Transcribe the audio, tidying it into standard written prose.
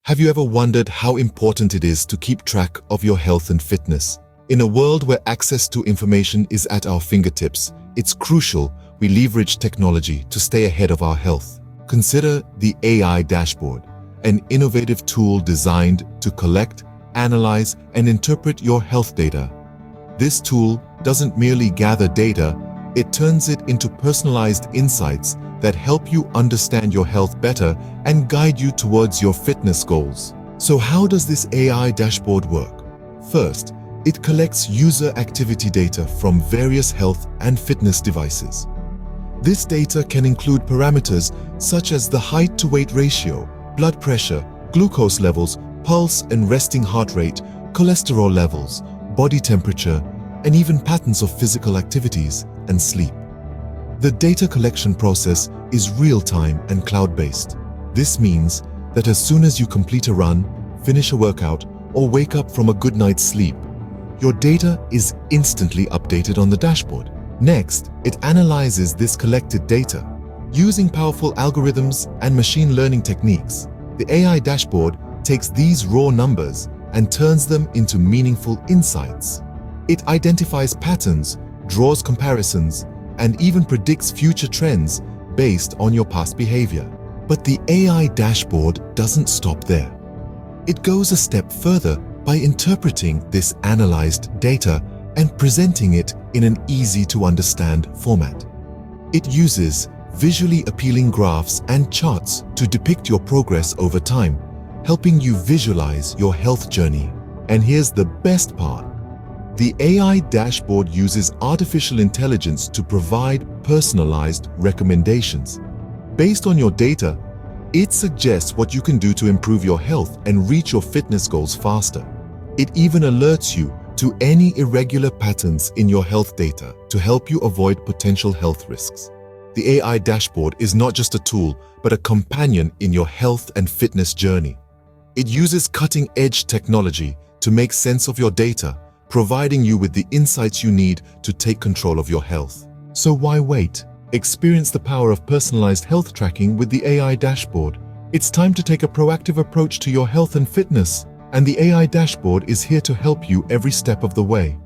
Have you ever wondered how important it is to keep track of your health and fitness? In a world where access to information is at our fingertips, it's crucial we leverage technology to stay ahead of our health. Consider the AI dashboard, an innovative tool designed to collect, analyze, and interpret your health data. This tool doesn't merely gather data, it turns it into personalized insights that help you understand your health better and guide you towards your fitness goals. So how does this AI dashboard work? First, it collects user activity data from various health and fitness devices. This data can include parameters such as the height-to-weight ratio, blood pressure, glucose levels, pulse and resting heart rate, cholesterol levels, body temperature, and even patterns of physical activities and sleep. The data collection process is real-time and cloud-based. This means that as soon as you complete a run, finish a workout, or wake up from a good night's sleep, your data is instantly updated on the dashboard. Next, it analyzes this collected data. Using powerful algorithms and machine learning techniques, the AI dashboard takes these raw numbers and turns them into meaningful insights. It identifies patterns, draws comparisons, and even predicts future trends based on your past behavior. But the AI dashboard doesn't stop there. It goes a step further by interpreting this analyzed data and presenting it in an easy-to-understand format. It uses visually appealing graphs and charts to depict your progress over time, helping you visualize your health journey. And here's the best part. The AI dashboard uses artificial intelligence to provide personalized recommendations. Based on your data, it suggests what you can do to improve your health and reach your fitness goals faster. It even alerts you to any irregular patterns in your health data to help you avoid potential health risks. The AI dashboard is not just a tool, but a companion in your health and fitness journey. It uses cutting-edge technology to make sense of your data, providing you with the insights you need to take control of your health. So why wait? Experience the power of personalized health tracking with the AI dashboard. It's time to take a proactive approach to your health and fitness, and the AI dashboard is here to help you every step of the way.